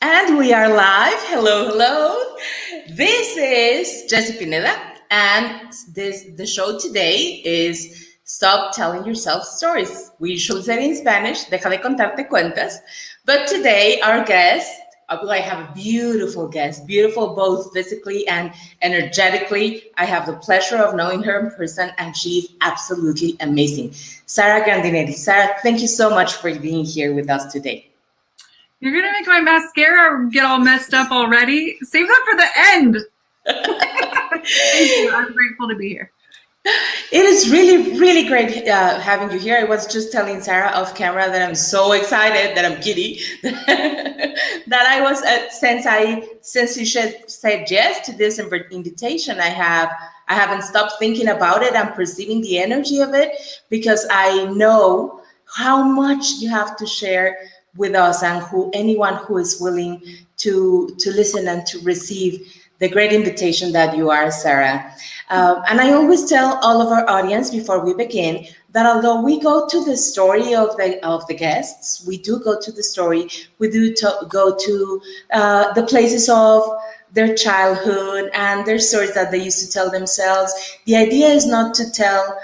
And we are live. Hello, hello. This is Jessiepineda, and the show today is Stop Telling Yourself Stories. We usually say in Spanish, Deja de contarte cuentos. But today, our guest, I have a beautiful guest, beautiful both physically and energetically. I have the pleasure of knowing her in person, and she's absolutely amazing. Sarah Grandinetti. Sarah, thank you so much for being here with us today. You're going to make my mascara get all messed up already? Save that for the end. Thank you. I'm grateful to be here. It is really, really great having you here. I was just telling Sarah off camera that I'm so excited, that I'm giddy, that I was, since you said yes to this invitation, I haven't stopped thinking about it. I'm perceiving the energy of it because I know how much you have to share with us and anyone who is willing to listen and to receive the great invitation that you are, Sarah. And I always tell all of our audience before we begin that although we go to the story of the guests, we do go to the story, we do go to the places of their childhood and their stories that they used to tell themselves. The idea is not to tell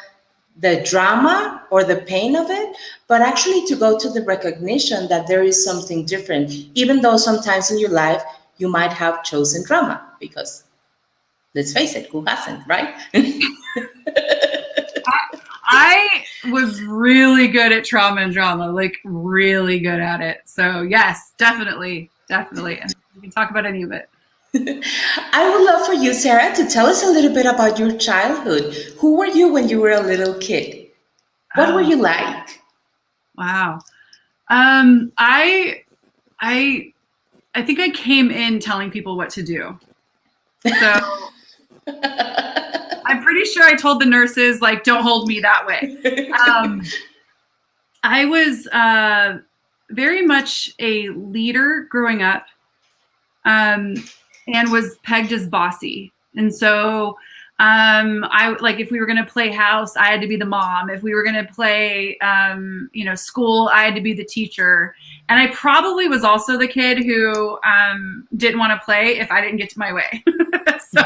the drama or the pain of it, but actually to go to the recognition that there is something different, even though sometimes in your life you might have chosen drama, because let's face it, who hasn't, right? I was really good at trauma and drama, like really good at it. So yes, definitely. And we can talk about any of it. I would love for you, Sarah, to tell us a little bit about your childhood. Who were you when you were a little kid? What were you like? Wow. I think I came in telling people what to do. So I'm pretty sure I told the nurses, like, don't hold me that way. I was very much a leader growing up. And was pegged as bossy. And so I like, if we were going to play house, I had to be the mom. If we were going to play, school, I had to be the teacher. And I probably was also the kid who didn't want to play if I didn't get to my way. So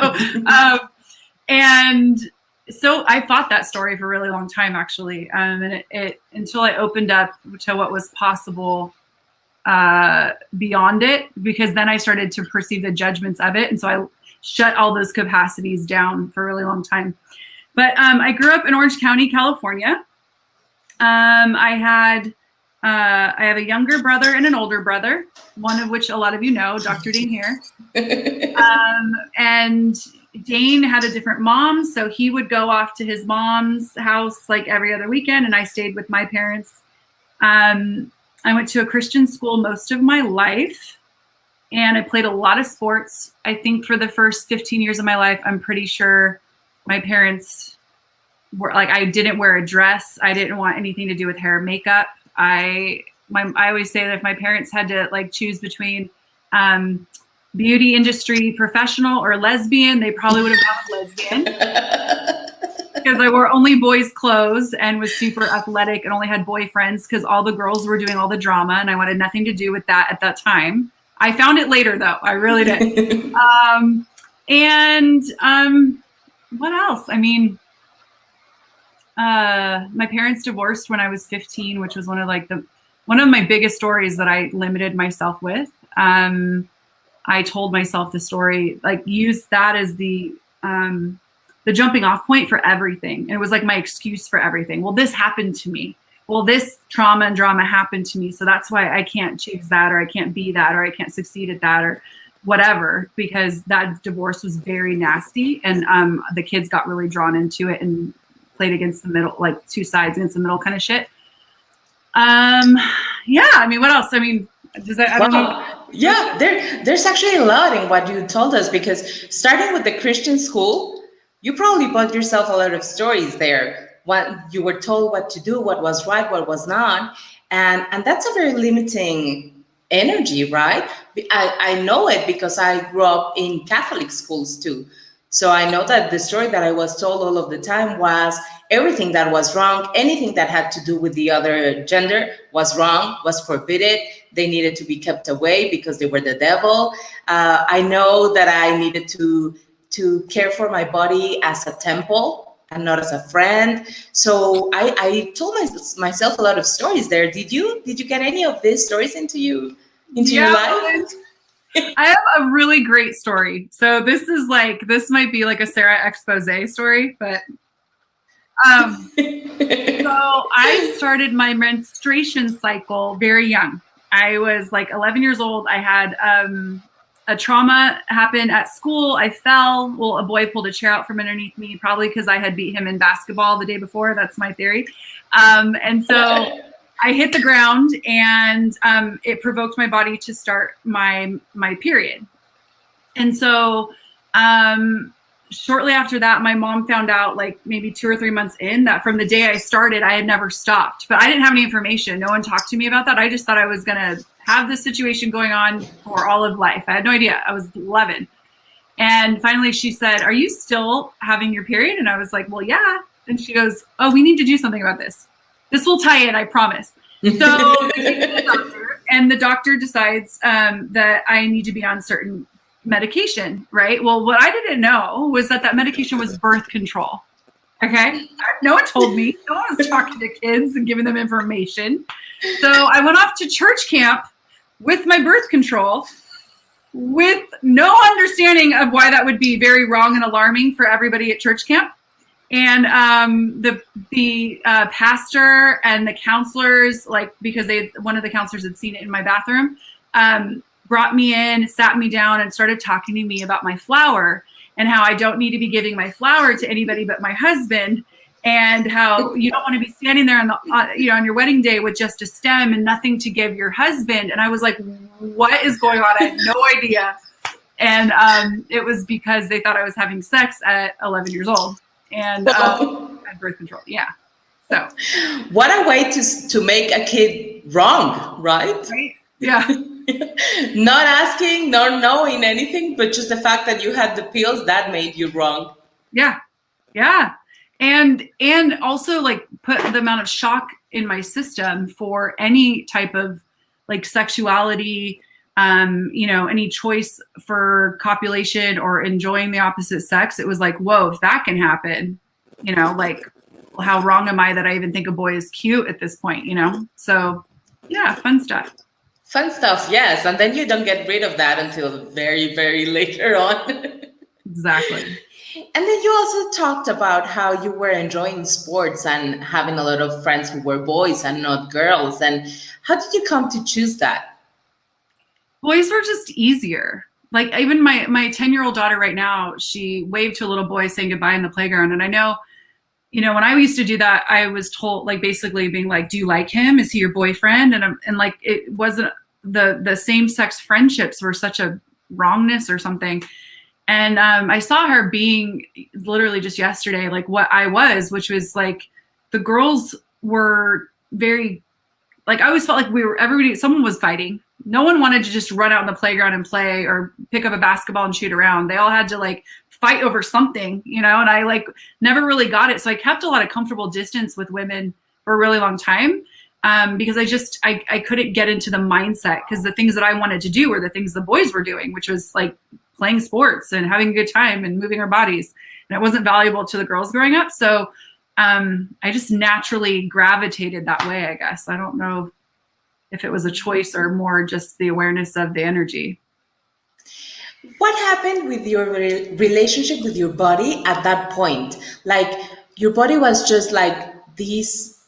I fought that story for a really long time, actually. And it until I opened up to what was possible beyond it, because then I started to perceive the judgments of it. And so I shut all those capacities down for a really long time. But I grew up in Orange County, California. I have a younger brother and an older brother, one of which a lot of you know, Dr. Dane here. And Dane had a different mom, so he would go off to his mom's house like every other weekend, and I stayed with my parents. I went to a Christian school most of my life, and I played a lot of sports. I think for the first 15 years of my life, I'm pretty sure my parents were like, I didn't wear a dress. I didn't want anything to do with hair and makeup. I always say that if my parents had to like choose between beauty industry professional or lesbian, they probably would have gone with lesbian. Because I wore only boys' clothes and was super athletic and only had boyfriends because all the girls were doing all the drama and I wanted nothing to do with that at that time. I found it later, though. I really did. What else? I mean, my parents divorced when I was 15, which was one of my biggest stories that I limited myself with. I told myself the story, like used that as the jumping off point for everything. And it was like my excuse for everything. Well, this happened to me. Well, this trauma and drama happened to me. So that's why I can't choose that, or I can't be that, or I can't succeed at that, or whatever, because that divorce was very nasty. And the kids got really drawn into it and played against the middle, like two sides against the middle kind of shit. I mean, what else? I mean, I don't know. Yeah, there's actually a lot in what you told us, because starting with the Christian school, you probably bought yourself a lot of stories there. What you were told what to do, what was right, what was not. And that's a very limiting energy, right? I know it because I grew up in Catholic schools too. So I know that the story that I was told all of the time was everything that was wrong, anything that had to do with the other gender was wrong, was forbidden. They needed to be kept away because they were the devil. I know that I needed to care for my body as a temple and not as a friend. So I told myself a lot of stories there. Did you get any of these stories into your life? I have a really great story. So this might be like a Sarah expose story, but so I started my menstruation cycle very young. I was like 11 years old. I had a trauma happen at school. I fell. Well, a boy pulled a chair out from underneath me, probably because I had beat him in basketball the day before. That's my theory. And so I hit the ground, and it provoked my body to start my period. And so shortly after that, my mom found out, like maybe 2 or 3 months in, that from the day I started, I had never stopped. But I didn't have any information. No one talked to me about that. I just thought I was going to have this situation going on for all of life. I had no idea. I was 11. And finally she said, "Are you still having your period?" And I was like, "Well, yeah." And she goes, "Oh, we need to do something about this. This will tie in, I promise." So they take me to the doctor, and the doctor decides that I need to be on certain medication, right? Well, what I didn't know was that medication was birth control. Okay. No one told me. No one was talking to kids and giving them information. So I went off to church camp with my birth control, with no understanding of why that would be very wrong and alarming for everybody at church camp. And the pastor and the counselors, like, because one of the counselors had seen it in my bathroom, brought me in, sat me down, and started talking to me about my flower and how I don't need to be giving my flower to anybody but my husband, and how you don't want to be standing there on your wedding day with just a stem and nothing to give your husband. And I was like, what is going on? I had no idea. And it was because they thought I was having sex at 11 years old and had birth control. Yeah. So what a way to make a kid wrong, right? Yeah. Not asking, not knowing anything, but just the fact that you had the pills, that made you wrong. Yeah. Yeah. And also, like, put the amount of shock in my system for any type of like sexuality, any choice for copulation or enjoying the opposite sex. It was like, whoa, if that can happen, like, how wrong am I that I even think a boy is cute at this point, So yeah, fun stuff. Fun stuff, yes. And then you don't get rid of that until very, very later on. Exactly. And then you also talked about how you were enjoying sports and having a lot of friends who were boys and not girls. And how did you come to choose that? Boys were just easier. Like, even my 10-year-old daughter right now, she waved to a little boy saying goodbye in the playground. And I know, when I used to do that, I was told, like, basically being like, "Do you like him? Is he your boyfriend?" And like, it wasn't, the same sex friendships were such a wrongness or something. And I saw her being literally just yesterday, like what I was, which was like, the girls were very, like, I always felt like someone was fighting. No one wanted to just run out in the playground and play or pick up a basketball and shoot around. They all had to like fight over something, and I like never really got it. So I kept a lot of comfortable distance with women for a really long time because I couldn't get into the mindset, because the things that I wanted to do were the things the boys were doing, which was like playing sports and having a good time and moving our bodies. And it wasn't valuable to the girls growing up. So I just naturally gravitated that way, I guess. I don't know if it was a choice or more just the awareness of the energy. What happened with your relationship with your body at that point? Like, your body was just like these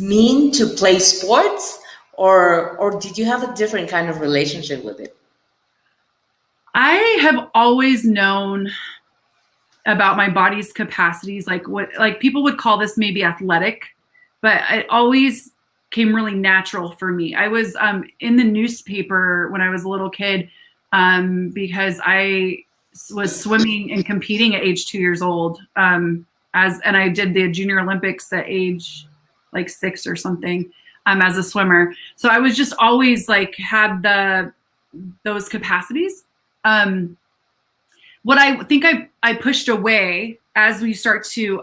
mean to play sports, or did you have a different kind of relationship with it? I have always known about my body's capacities, like what, like, people would call this maybe athletic, but it always came really natural for me. I was in the newspaper when I was a little kid because I was swimming and competing at age 2 years old. And I did the Junior Olympics at age like 6 or something as a swimmer. So I was just always like had those capacities. what I think I pushed away as we start to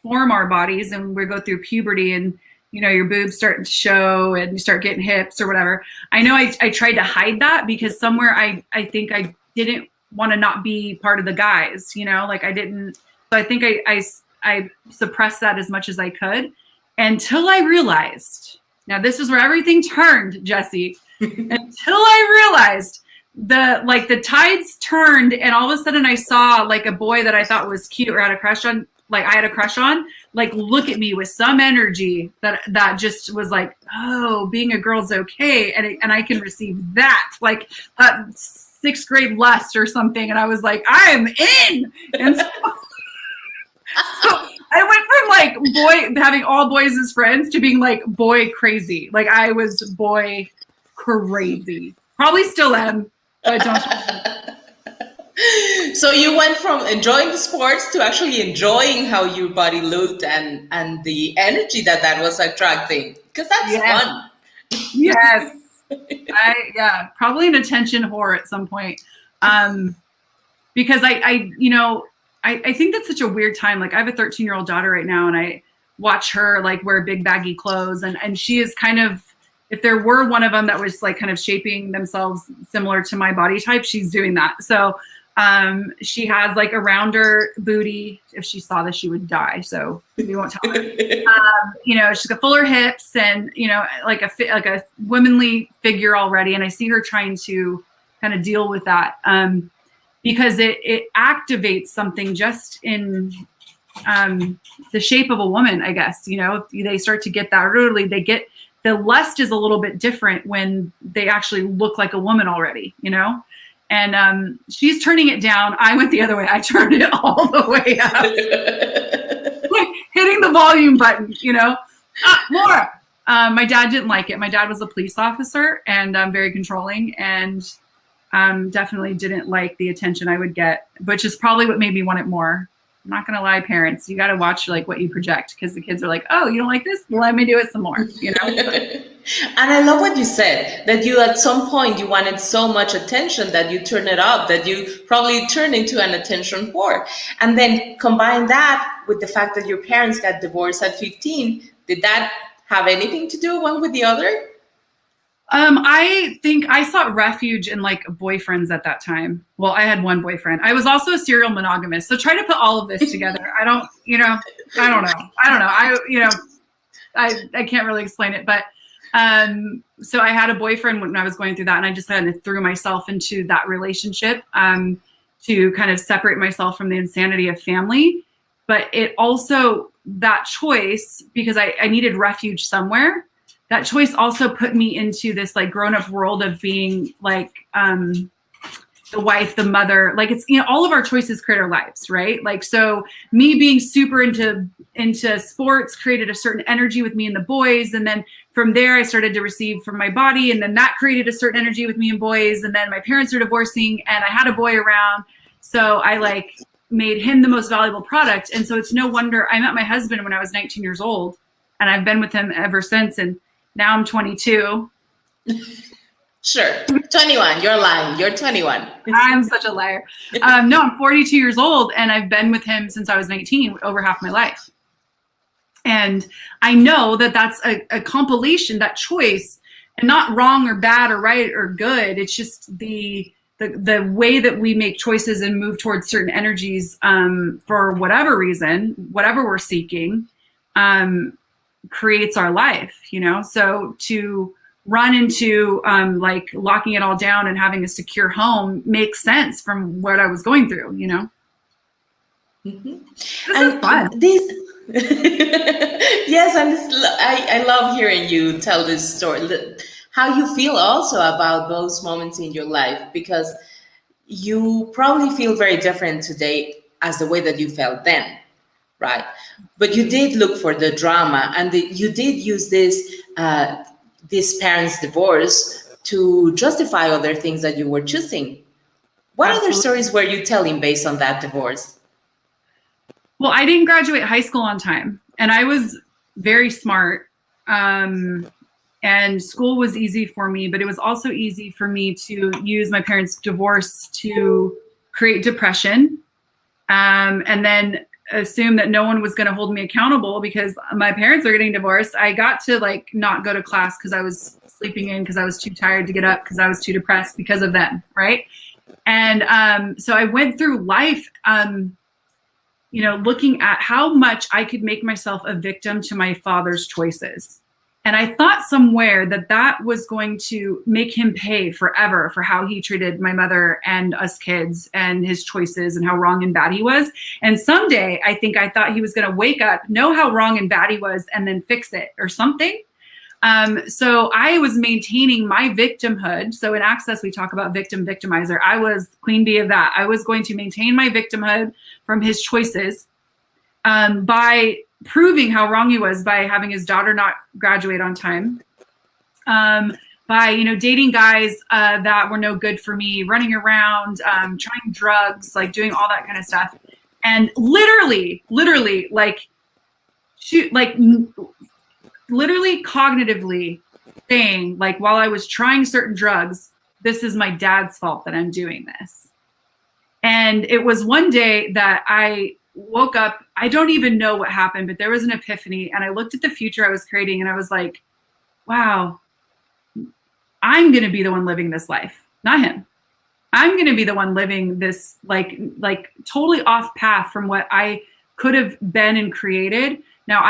form our bodies and we go through puberty and, you know, your boobs start to show and you start getting hips or whatever. I know I tried to hide that because somewhere I think I didn't want to not be part of the guys, you know, like I didn't. So I think I suppressed that as much as I could until I realized, now this is where everything turned, Jessie, until I realized the tides turned and all of a sudden I saw like a boy that I thought was cute or had a crush on, like I had a crush on, like look at me with some energy that just was like, oh, being a girl's okay. And I can receive that, like sixth grade lust or something. And I was like, I'm in. And so I went from like having all boys as friends to being like boy crazy. Like I was boy crazy. Probably still am, but don't. So you went from enjoying the sports to actually enjoying how your body looked and the energy that was attracting, because that's fun. Yes. Probably an attention whore at some point. Because I think that's such a weird time. Like I have a 13-year-old daughter right now and I watch her like wear big baggy clothes and she is kind of, if there were one of them that was like kind of shaping themselves similar to my body type, she's doing that. So she has like a rounder booty. If she saw this, she would die. So we won't tell her. You know, she's got fuller hips and, you know, like a womanly figure already. And I see her trying to kind of deal with that because it activates something just in the shape of a woman, I guess. You know, they start to get that early. The lust is a little bit different when they actually look like a woman already, you know? And she's turning it down. I went the other way. I turned it all the way up. Like hitting the volume button, you know? More. My dad didn't like it. My dad was a police officer and very controlling and definitely didn't like the attention I would get, which is probably what made me want it more. I'm not going to lie, parents. You got to watch like what you project because the kids are like, oh, you don't like this? Well, let me do it some more, you know? And I love what you said, that you at some point you wanted so much attention that you turn it up, that you probably turned into an attention whore. And then combine that with the fact that your parents got divorced at 15. Did that have anything to do one with the other? I think I sought refuge in like boyfriends at that time. Well, I had one boyfriend. I was also a serial monogamist. So try to put all of this together. I don't know. I can't really explain it, but so I had a boyfriend when I was going through that and I just kind of threw myself into that relationship to kind of separate myself from the insanity of family. But it also, that choice, because I needed refuge somewhere, that choice also put me into this like grown-up world of being like the wife, the mother, like it's, you know, all of our choices create our lives, right? Like, so me being super into sports created a certain energy with me and the boys. And then from there, I started to receive from my body. And then that created a certain energy with me and boys. And then my parents are divorcing and I had a boy around. So I like made him the most valuable product. And so it's no wonder I met my husband when I was 19 years old and I've been with him ever since. And now I'm 22. Sure. 21. You're lying. You're 21. I'm such a liar. No, I'm 42 years old and I've been with him since I was 19, over half my life. And I know that that's a compilation, that choice, and not wrong or bad or right or good. It's just the way that we make choices and move towards certain energies for whatever reason, whatever we're seeking, creates our life, you know? So to run into like locking it all down and having a secure home makes sense from what I was going through, you know? Mm-hmm. This is fun. Yes, and I love hearing you tell this story, how you feel also about those moments in your life, because you probably feel very different today as the way that you felt then, right? But you did look for the drama, and you did use this parents' divorce to justify other things that you were choosing. What Absolutely. other stories were you telling based on that divorce? Well, I didn't graduate high school on time, and I was very smart, and school was easy for me, but it was also easy for me to use my parents' divorce to create depression, and then assume that no one was going to hold me accountable because my parents are getting divorced. I got to like not go to class because I was sleeping in because I was too tired to get up because I was too depressed because of them, right? And so I went through life, looking at how much I could make myself a victim to my father's choices. And I thought somewhere that was going to make him pay forever for how he treated my mother and us kids and his choices and how wrong and bad he was. And someday I thought he was going to wake up, know how wrong and bad he was, and then fix it or something. So I was maintaining my victimhood. So in Access, we talk about victim, victimizer. I was queen bee of that. I was going to maintain my victimhood from his choices by proving how wrong he was by having his daughter not graduate on time, by, dating guys that were no good for me, running around, trying drugs, like doing all that kind of stuff. And literally cognitively saying, like, while I was trying certain drugs, this is my dad's fault that I'm doing this. And it was one day that I woke up. I don't even know what happened, but there was an epiphany, and I looked at the future I was creating, and I was like, wow, I'm going to be the one living this life, not him. I'm going to be the one living this like totally off path from what I could have been and created. Now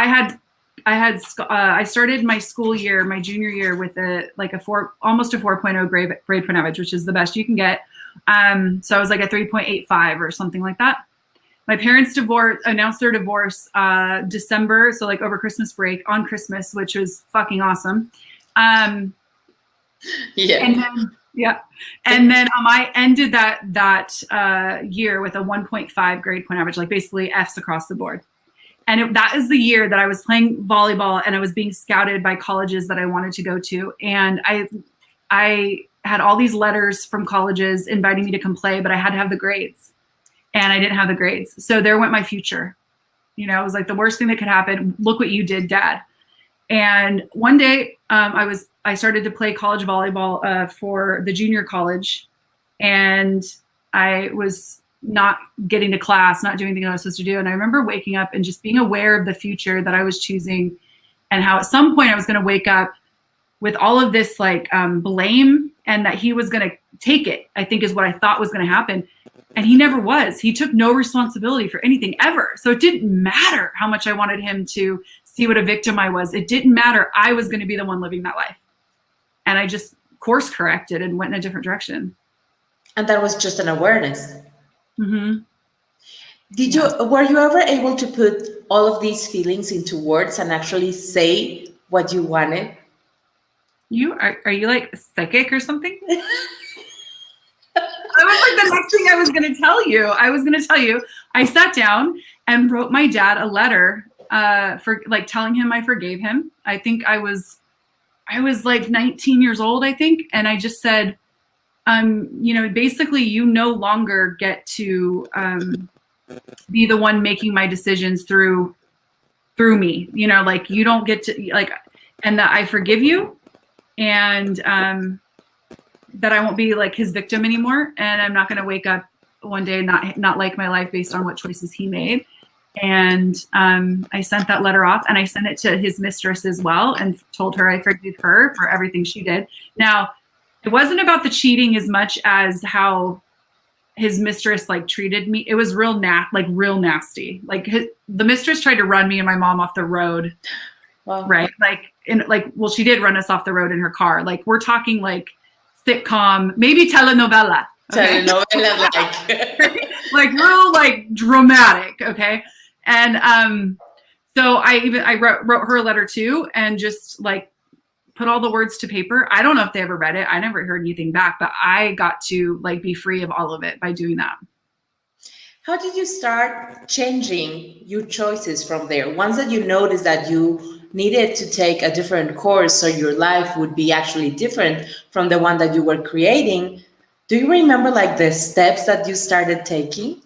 I started my school year, my junior year, with almost a 4.0 grade point average, which is the best you can get. So I was like a 3.85 or something like that. My parents announced their divorce December, so like over Christmas break, on Christmas, which was fucking awesome. Yeah. And then I ended that year with a 1.5 grade point average, like basically F's across the board. And that is the year that I was playing volleyball and I was being scouted by colleges that I wanted to go to. And I had all these letters from colleges inviting me to come play, but I had to have the grades. And I didn't have the grades. So there went my future. It was like the worst thing that could happen. Look what you did, Dad. And one day I started to play college volleyball for the junior college. And I was not getting to class, not doing anything I was supposed to do. And I remember waking up and just being aware of the future that I was choosing and how at some point I was going to wake up with all of this blame, and that he was going to take it, I think is what I thought was going to happen. And he never was. He took no responsibility for anything ever. So it didn't matter how much I wanted him to see what a victim I was. It didn't matter. I was going to be the one living that life. And I just course corrected and went in a different direction. And that was just an awareness. Mm-hmm. Were you ever able to put all of these feelings into words and actually say what you wanted? Are you like psychic or something? That was like the next thing I was going to tell you. I sat down and wrote my dad a letter for like telling him I forgave him. I think I was like 19 years old, I think. And I just said, basically you no longer get to be the one making my decisions through me, like you don't get to and that I forgive you. And that I won't be like his victim anymore. And I'm not going to wake up one day and not like my life based on what choices he made. And I sent that letter off, and I sent it to his mistress as well and told her I forgave her for everything she did. Now, it wasn't about the cheating as much as how his mistress treated me. It was real nasty. The mistress tried to run me and my mom off the road. Wow. Right. She did run us off the road in her car. We're talking sitcom, maybe telenovela. Okay? Telenovela real dramatic. Okay. And so I wrote her a letter too, and just put all the words to paper. I don't know if they ever read it. I never heard anything back, but I got to be free of all of it by doing that. How did you start changing your choices from there? Once that you noticed that you needed to take a different course so your life would be actually different from the one that you were creating, do you remember the steps that you started taking?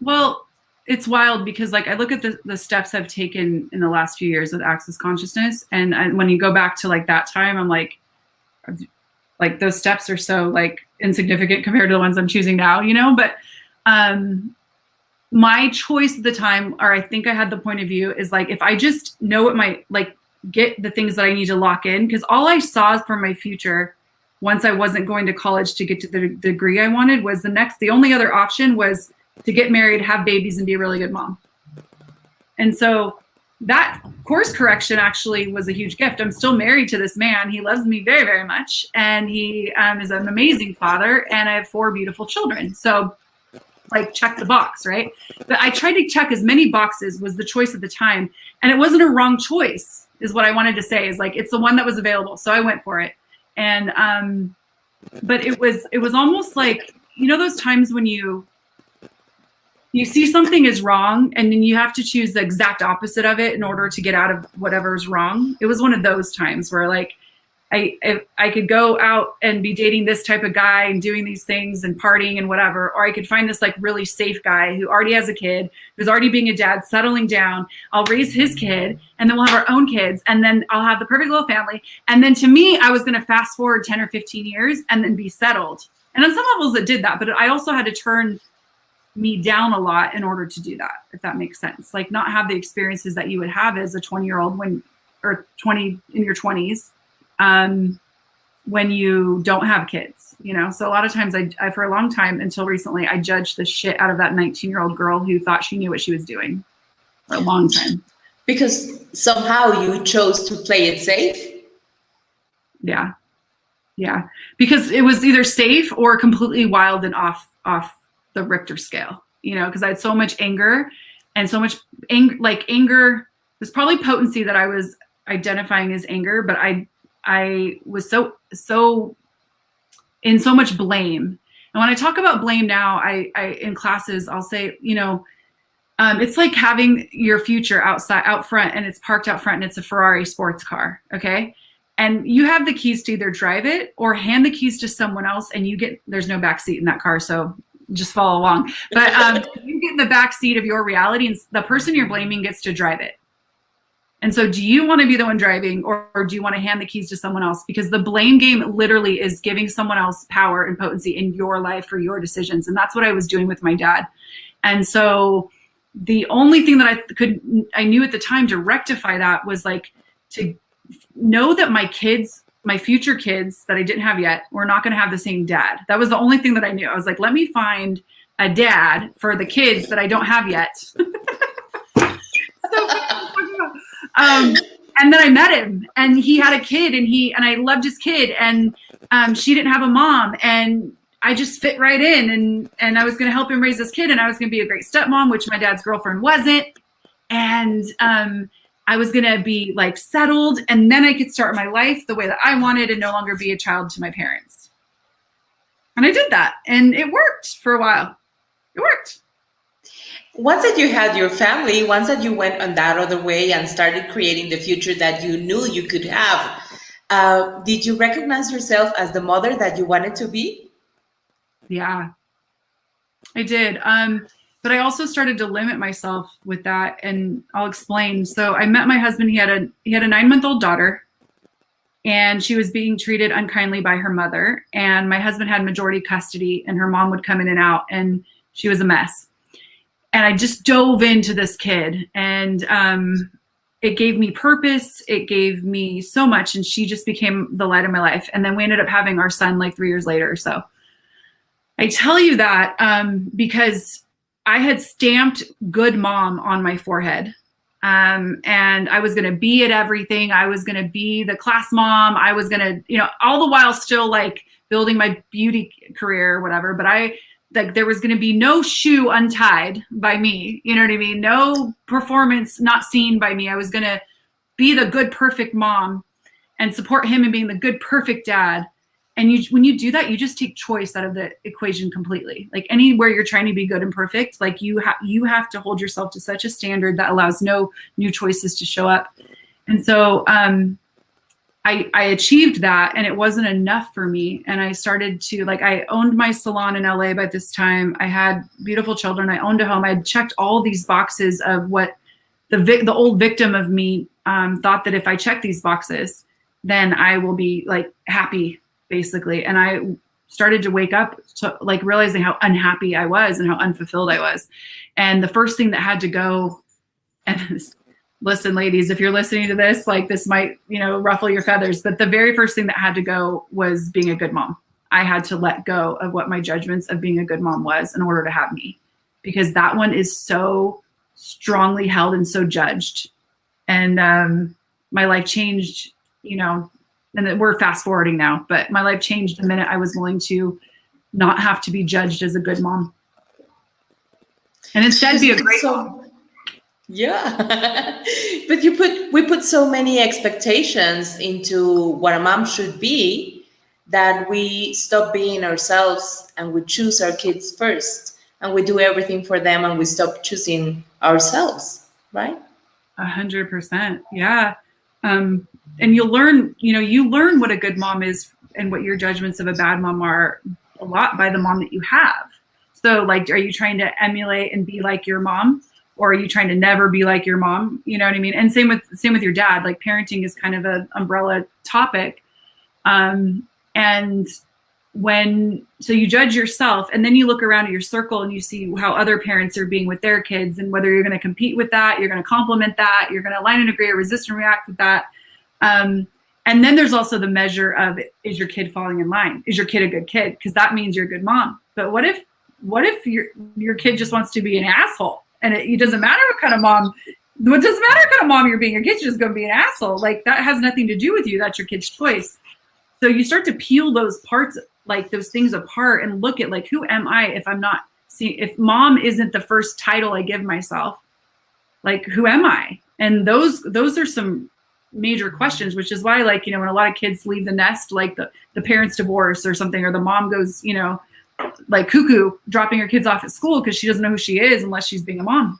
Well, it's wild because I look at the steps I've taken in the last few years with Access Consciousness, and when you go back to that time, I'm those steps are so insignificant compared to the ones I'm choosing now, you know, but my choice at the time, or I think I had the point of view, is like, if I just know what my, like, get the things that I need to lock in, because all I saw for my future once I wasn't going to college to get to the degree I wanted was the only other option was to get married, have babies, and be a really good mom. And so that course correction actually was a huge gift. I'm still married to this man. He loves me very, very much. And he is an amazing father. And I have 4 beautiful children. So like, check the box, right? But I tried to check as many boxes, was the choice at the time. And it wasn't a wrong choice, is what I wanted to say, is like, it's the one that was available. So I went for it. And, but it was almost like, you know, those times when you see something is wrong and then you have to choose the exact opposite of it in order to get out of whatever's wrong. It was one of those times where, like, I could go out and be dating this type of guy and doing these things and partying and whatever, or I could find this like really safe guy who already has a kid, who's already being a dad, settling down. I'll raise his kid and then we'll have our own kids and then I'll have the perfect little family. And then to me, I was going to fast forward 10 or 15 years and then be settled. And on some levels it did that, but I also had to turn me down a lot in order to do that, if that makes sense. Like, not have the experiences that you would have as a 20-year-old or 20 in your 20s. When you don't have kids, you know? So a lot of times I for a long time until recently, I judged the shit out of that 19-year-old girl who thought she knew what she was doing for a long time. Because somehow you chose to play it safe? Yeah. Yeah. Because it was either safe or completely wild and off the Richter scale, you know, because I had so much anger and so much anger was probably potency that I was identifying as anger, but I was so in so much blame. And when I talk about blame now, I in classes, I'll say, you know, it's like having your future out front and it's parked out front and it's a Ferrari sports car. Okay. And you have the keys to either drive it or hand the keys to someone else and there's no back seat in that car. So just follow along. But you get in the back seat of your reality and the person you're blaming gets to drive it. And so do you want to be the one driving or do you want to hand the keys to someone else? Because the blame game literally is giving someone else power and potency in your life for your decisions. And that's what I was doing with my dad. And so the only thing that I knew at the time to rectify that was like to know that my future kids that I didn't have yet were not going to have the same dad. That was the only thing that I knew. I was like, let me find a dad for the kids that I don't have yet. And then I met him and he had a kid and I loved his kid and she didn't have a mom and I just fit right in and I was going to help him raise this kid and I was going to be a great stepmom, which my dad's girlfriend wasn't. And I was going to be like settled and then I could start my life the way that I wanted and no longer be a child to my parents. And I did that and it worked for a while. It worked. Once that you had your family, once that you went on that other way and started creating the future that you knew you could have, did you recognize yourself as the mother that you wanted to be? Yeah, I did. But I also started to limit myself with that, and I'll explain. So I met my husband. He had a 9-month-old daughter, and she was being treated unkindly by her mother. And my husband had majority custody, and her mom would come in and out, and she was a mess. And I just dove into this kid, and it gave me purpose. It gave me so much, and she just became the light of my life. And then we ended up having our son like 3 years later. So I tell you that because I had stamped good mom on my forehead. And I was going to be at everything. I was going to be the class mom. I was going to, you know, all the while still like building my beauty career or whatever. But there was going to be no shoe untied by me. You know what I mean? No performance not seen by me. I was going to be the good, perfect mom and support him in being the good, perfect dad. And when you do that, you just take choice out of the equation completely. Like anywhere you're trying to be good and perfect, like you have to hold yourself to such a standard that allows no new choices to show up. And so I achieved that, and it wasn't enough for me. And I started to I owned my salon in LA by this time. I had beautiful children. I owned a home. I had checked all these boxes of what the old victim of me thought that if I check these boxes, then I will be like happy, basically. And started to wake up to like realizing how unhappy I was and how unfulfilled I was. And the first thing that had to go, and listen, ladies, if you're listening to this, like this might, ruffle your feathers, but the very first thing that had to go was being a good mom. I had to let go of what my judgments of being a good mom was in order to have me, because that one is so strongly held and so judged. And my life changed, and we're fast forwarding now, but my life changed the minute I was willing to not have to be judged as a good mom. And instead be a great mom. Yeah. But we put so many expectations into what a mom should be that we stop being ourselves and we choose our kids first and we do everything for them and we stop choosing ourselves, right? 100%. Yeah. And you learn what a good mom is and what your judgments of a bad mom are a lot by the mom that you have. So like, are you trying to emulate and be like your mom, or are you trying to never be like your mom? You know what I mean? And same with your dad. Like parenting is kind of an umbrella topic. And so you judge yourself and then you look around at your circle and you see how other parents are being with their kids and whether you're going to compete with that, you're going to compliment that, you're going to align and agree or resist and react with that. And then there's also the measure of, is your kid falling in line? Is your kid a good kid? Because that means you're a good mom. But what if your kid just wants to be an asshole? And it doesn't matter what kind of mom, it doesn't matter what kind of mom you're being, your kid's just going to be an asshole. Like that has nothing to do with you. That's your kid's choice. So you start to peel those parts, like those things apart and look at like, who am I if mom isn't the first title I give myself, like, who am I? And those are some major questions, which is why, like, when a lot of kids leave the nest, like the parents divorce or something, or the mom goes, like cuckoo, dropping her kids off at school because she doesn't know who she is unless she's being a mom.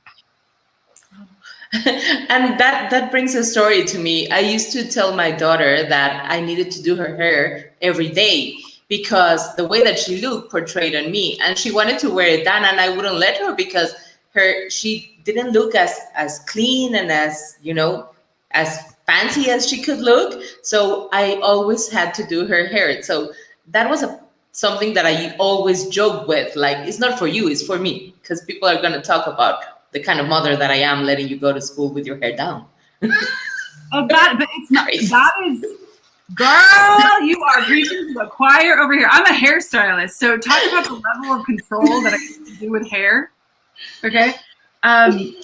And that brings a story to me. I used to tell my daughter that I needed to do her hair every day because the way that she looked portrayed on me, and she wanted to wear it down, and I wouldn't let her because she didn't look as clean and as fancy as she could look. So I always had to do her hair. So that was something that I always joke with, like, it's not for you, it's for me, because people are going to talk about the kind of mother that I am, letting you go to school with your hair down. Oh, but it's not. That is, girl, you are preaching to the choir over here. I'm a hairstylist, so talk about the level of control that I used to do with hair. Okay, and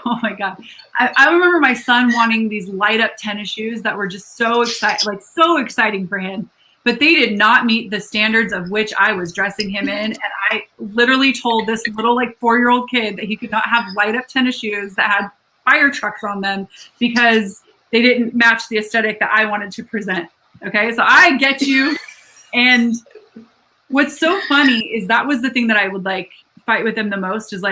oh my god, I remember my son wanting these light up tennis shoes that were just so exciting for him. But they did not meet the standards of which I was dressing him in. And I literally told this little 4-year-old kid that he could not have light up tennis shoes that had fire trucks on them because they didn't match the aesthetic that I wanted to present. Okay, so I get you. And what's so funny is that was the thing that I would fight with him the most is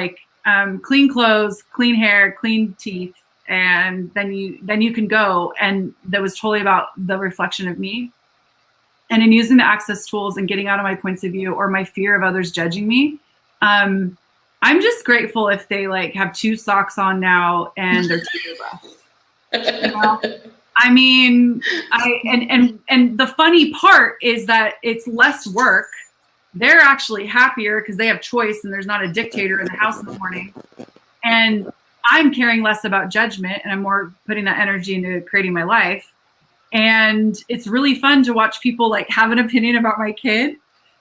clean clothes, clean hair, clean teeth. And then you can go. And that was totally about the reflection of me. And in using the access tools and getting out of my points of view or my fear of others judging me, I'm just grateful if they have 2 socks on now and they're toothbrushed. I mean, and the funny part is that it's less work. They're actually happier because they have choice and there's not a dictator in the house in the morning. And I'm caring less about judgment and I'm more putting that energy into creating my life. And it's really fun to watch people have an opinion about my kid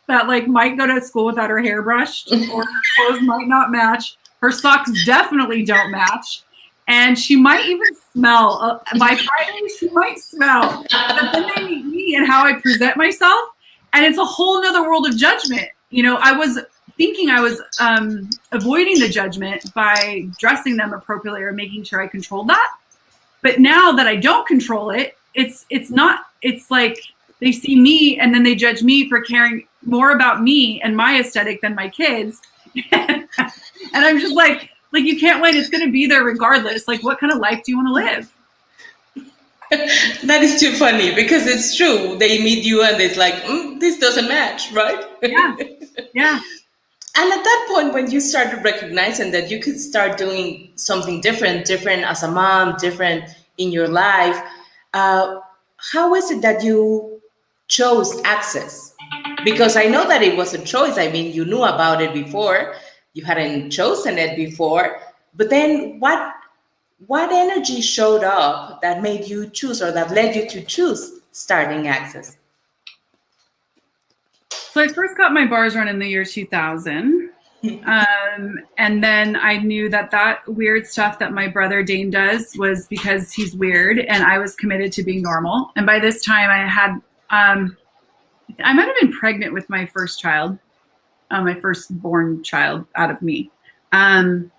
that might go to school without her hair brushed or her clothes might not match. Her socks definitely don't match. And she might even smell. By Friday, she might smell. But then they meet me and how I present myself. And it's a whole nother world of judgment. I was thinking I was avoiding the judgment by dressing them appropriately or making sure I controlled that. But now that I don't control it, it's like they see me and then they judge me for caring more about me and my aesthetic than my kids. And I'm just like you can't win. It's going to be there regardless. What kind of life do you want to live? That is too funny because it's true. They meet you and it's this doesn't match, right? Yeah. Yeah. And at that point, when you started recognizing that you could start doing something different as a mom, different in your life, how is it that you chose access? Because I know that it was a choice. I mean, you knew about it before, you hadn't chosen it before, but then what energy showed up that made you choose or that led you to choose starting Access? So I first got my bars run in the year 2000. And then I knew that weird stuff that my brother Dane does was because he's weird, and I was committed to being normal. And by this time I had, I might have been pregnant with my first child, my firstborn child out of me. And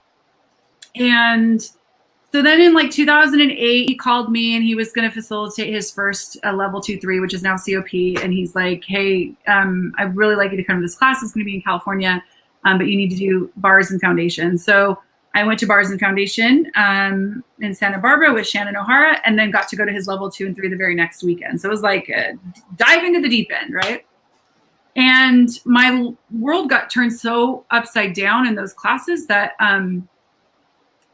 so then in like 2008, he called me and he was going to facilitate his first level 2-3, which is now COP. And he's like, hey, I'd really like you to come to this class. It's going to be in California, but you need to do bars and foundation. So I went to bars and foundation in Santa Barbara with Shannon O'Hara, and then got to go to his level 2 and 3 the very next weekend. So it was like dive into the deep end, right? And my world got turned so upside down in those classes that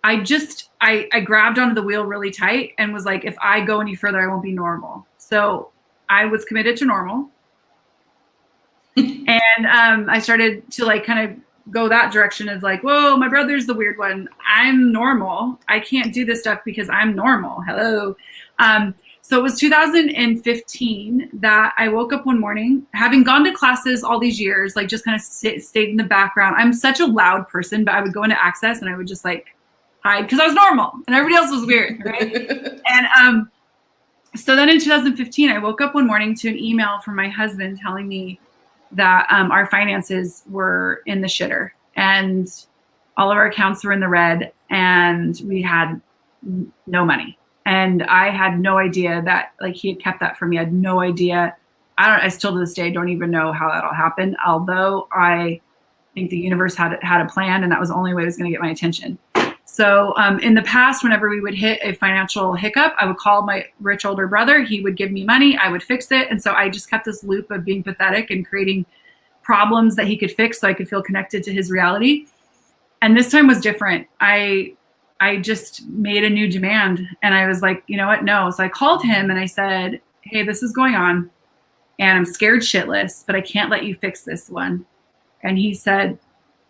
I grabbed onto the wheel really tight and was like, if I go any further, I won't be normal. So I was committed to normal. And I started to like kind of go that direction of like, whoa, my brother's the weird one. I'm normal. I can't do this stuff because I'm normal. Hello. So it was 2015 that I woke up one morning, having gone to classes all these years, like just kind of stayed in the background. I'm such a loud person, but I would go into Access and I would just like hide because I was normal and everybody else was weird, right? And so then in 2015, I woke up one morning to an email from my husband telling me that our finances were in the shitter and all of our accounts were in the red and we had no money. And I had no idea that like he had kept that from me. I had no idea. I still to this day don't even know how that all happened. Although I think the universe had a plan and that was the only way it was going to get my attention. So in the past, whenever we would hit a financial hiccup, I would call my rich older brother. He would give me money. I would fix it. And so I just kept this loop of being pathetic and creating problems that he could fix so I could feel connected to his reality. And this time was different. I just made a new demand and I was like, you know what? No. So I called him and I said, hey, this is going on and I'm scared shitless, but I can't let you fix this one. And he said,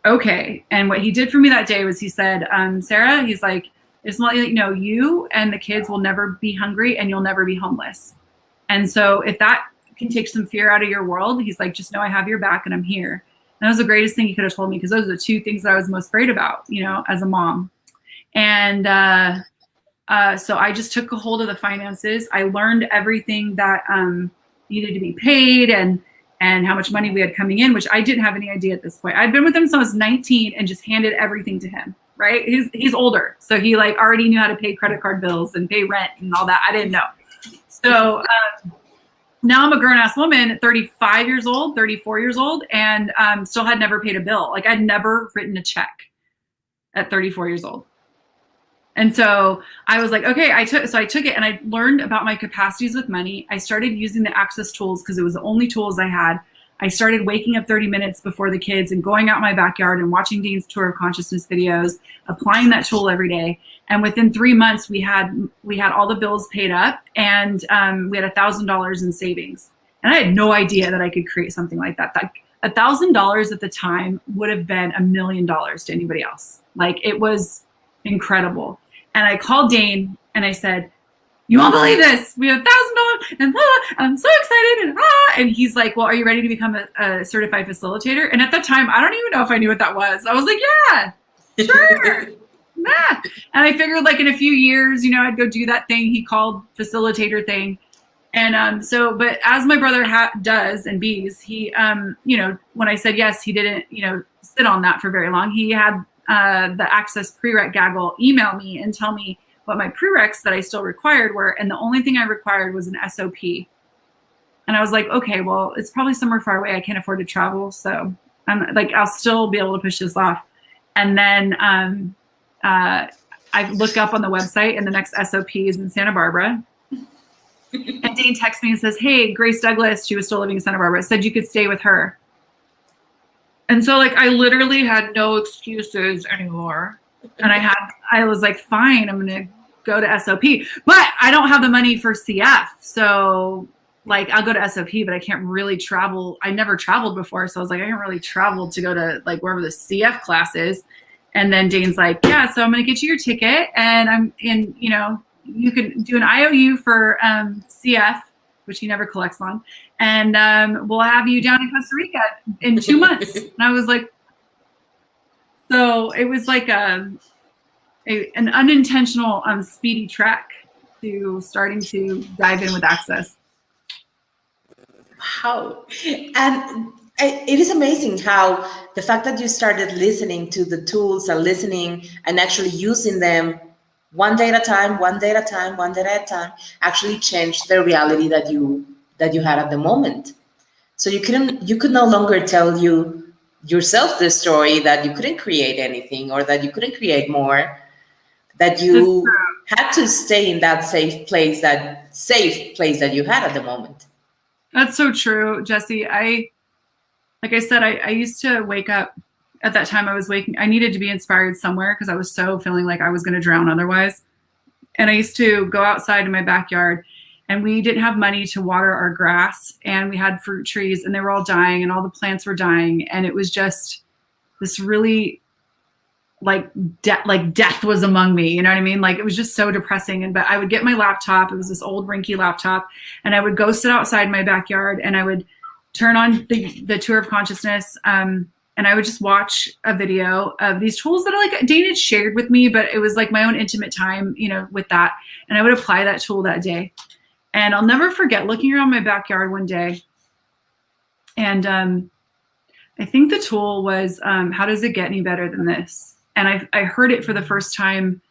okay. And what he did for me that day was he said, Sarah, he's like, it's not like, no, you and the kids will never be hungry and you'll never be homeless. And so if that can take some fear out of your world, he's like, just know I have your back and I'm here. And that was the greatest thing he could have told me because those are the two things that I was most afraid about, you know, as a mom. And so I just took a hold of the finances. I learned everything that needed to be paid and how much money we had coming in, which I didn't have any idea at this point. I'd been with him since I was 19 and just handed everything to him, right? He's older. So he like already knew how to pay credit card bills and pay rent and all that. I didn't know. So now I'm a grown-ass woman, 35 years old, 34 years old, and still had never paid a bill. Like I'd never written a check at 34 years old. And so I was like, okay, I took it and I learned about my capacities with money. I started using the Access tools because it was the only tools I had. I started waking up 30 minutes before the kids and going out in my backyard and watching Dean's Tour of Consciousness videos, applying that tool every day. And within 3 months, we had all the bills paid up and we had $1,000 in savings. And I had no idea that I could create something like that. Like $1,000 at the time would have been $1 million to anybody else. Like it was incredible. And I called Dane and I said, you won't believe this. We have $1,000 and I'm so excited. And he's like, well, are you ready to become a certified facilitator? And at that time, I don't even know if I knew what that was. I was like, yeah, sure. Yeah. And I figured like in a few years, you know, I'd go do that thing he called facilitator thing. And but as my brother does and bees, he, you know, when I said yes, he didn't, you know, sit on that for very long. He had the Access prereq gaggle email me and tell me what my prereqs that I still required were. And the only thing I required was an SOP. And I was like, okay, well, it's probably somewhere far away. I can't afford to travel. So I'm like, I'll still be able to push this off. And then I look up on the website and the next SOP is in Santa Barbara. And Dane texts me and says, hey, Grace Douglas, she was still living in Santa Barbara, said you could stay with her. And so like I literally had no excuses anymore. And I was like, fine, I'm going to go to SOP. But I don't have the money for CF. So like I'll go to SOP, but I can't really travel. I never traveled before. So I was like, I can't really travel to go to like wherever the CF class is. And then Dane's like, yeah, so I'm going to get you your ticket and I'm in, you know, you can do an IOU for CF, which he never collects on. And we'll have you down in Costa Rica in 2 months. And I was like, so it was like an unintentional speedy track to starting to dive in with Access. Wow. And it is amazing how the fact that you started listening to the tools and listening and actually using them one day at a time, one day at a time, one day at a time, actually changed the reality that you had at the moment. So you could no longer tell yourself the story that you couldn't create anything or that you couldn't create more, that you had to stay in that safe place that you had at the moment. That's so true, Jessie. Like I said, I used to wake up at that time. I needed to be inspired somewhere because I was so feeling like I was going to drown otherwise. And I used to go outside in my backyard and we didn't have money to water our grass and we had fruit trees and they were all dying and all the plants were dying. And it was just this really like death was among me. You know what I mean? Like it was just so depressing. But I would get my laptop. It was this old rinky laptop and I would go sit outside my backyard and I would turn on the tour of consciousness. And I would just watch a video of these tools that like Dane had shared with me, but it was like my own intimate time, you know, with that. And I would apply that tool that day. And I'll never forget looking around my backyard one day. And I think the tool was, how does it get any better than this? And I heard it for the first time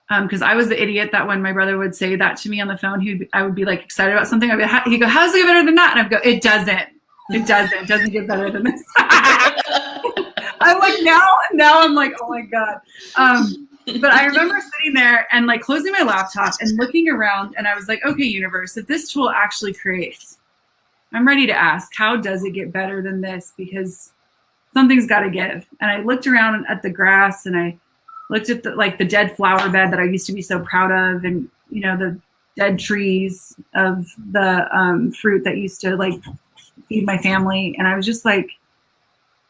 because I was the idiot that when my brother would say that to me on the phone, I would be like excited about something. He'd go, how does it get better than that? And I'd go, it doesn't. It doesn't get better than this. I'm like, now I'm like, oh my God. But I remember sitting there and like closing my laptop and looking around and I was like, okay, universe, if this tool actually creates, I'm ready to ask, how does it get better than this? Because something's got to give. And I looked around at the grass and I looked at the dead flower bed that I used to be so proud of. And, you know, the dead trees of the fruit that used to like feed my family. And I was just like,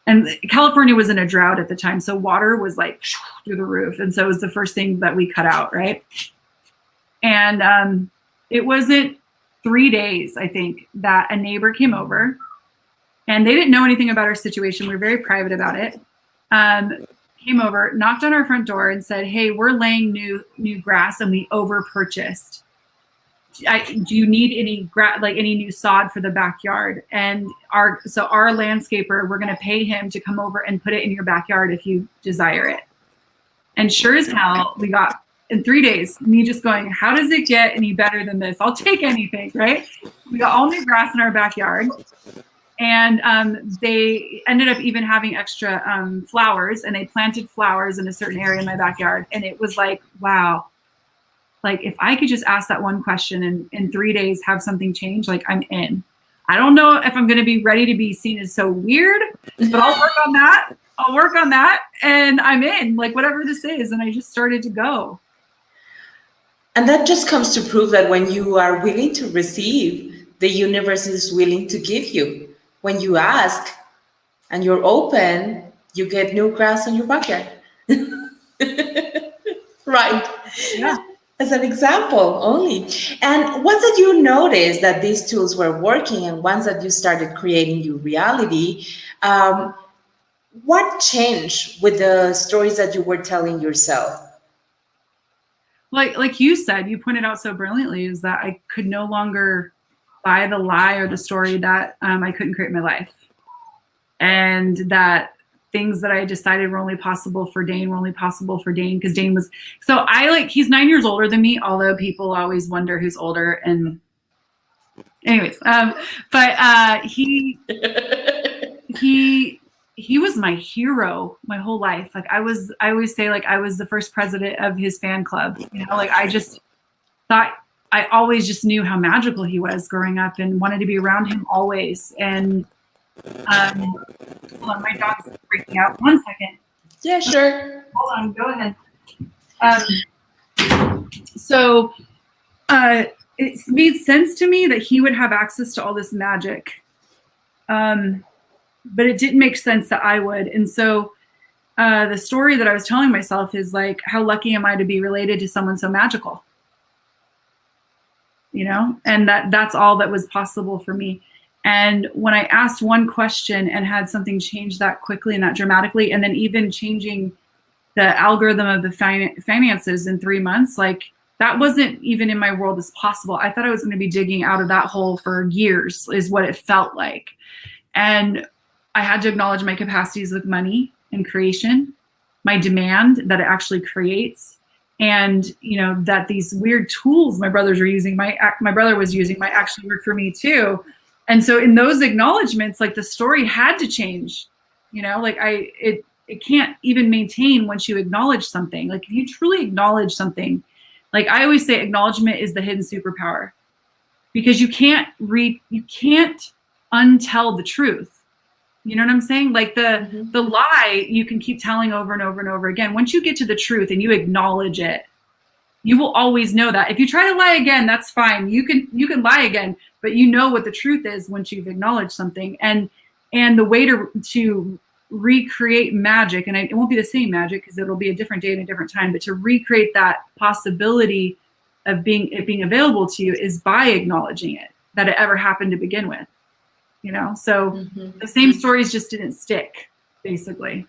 and California was in a drought at the time. So water was like through the roof. And so it was the first thing that we cut out. Right. And it wasn't 3 days, I think, that a neighbor came over and they didn't know anything about our situation. We were very private about it. Came over, knocked on our front door and said, hey, we're laying new grass and we over purchased. Do you need any new sod for the backyard? And our landscaper, we're going to pay him to come over and put it in your backyard if you desire it. And sure as hell, we got in 3 days, me just going, how does it get any better than this? I'll take anything, right? We got all new grass in our backyard. And they ended up even having extra flowers, and they planted flowers in a certain area in my backyard. And it was like, wow. Like if I could just ask that one question and in 3 days have something change, like I'm in. I don't know if I'm going to be ready to be seen as so weird, but I'll work on that. And I'm in, like whatever this is. And I just started to go. And that just comes to prove that when you are willing to receive, the universe is willing to give you. When you ask and you're open, you get new grass in your backyard. Right. Yeah. As an example only. And once that you noticed that these tools were working and once that you started creating your reality, what changed with the stories that you were telling yourself? Like you said, you pointed out so brilliantly, is that I could no longer buy the lie or the story that I couldn't create my life. And that things that I decided were only possible for Dane were only possible for Dane because Dane was, so he's 9 years older than me, although people always wonder who's older. And anyways, but he was my hero my whole life. Like I always say like I was the first president of his fan club, you know, like I just thought, I always just knew how magical he was growing up and wanted to be around him always. And hold on, my dog's freaking out. 1 second. Yeah, sure. Hold on, go ahead. So it made sense to me that he would have access to all this magic. But it didn't make sense that I would. And so the story that I was telling myself is like, how lucky am I to be related to someone so magical? You know, and that's all that was possible for me. And when I asked one question and had something change that quickly and that dramatically, and then even changing the algorithm of the finances in 3 months, like that wasn't even in my world as possible. I thought I was going to be digging out of that hole for years, is what it felt like. And I had to acknowledge my capacities with money and creation, my demand that it actually creates. And, you know, that these weird tools my brothers were using, my brother was using, might actually work for me too. And so in those acknowledgements, like the story had to change, you know, like it can't even maintain once you acknowledge something. Like if you truly acknowledge something, like I always say, acknowledgement is the hidden superpower, because you can't untell the truth. You know what I'm saying? Like the lie you can keep telling over and over and over again. Once you get to the truth and you acknowledge it, you will always know that. If you try to lie again, that's fine. You can lie again, but you know what the truth is once you've acknowledged something. And the way to recreate magic, and it won't be the same magic because it'll be a different day and a different time, but to recreate that possibility of being available to you is by acknowledging it, that it ever happened to begin with. You know, so the same stories just didn't stick, basically.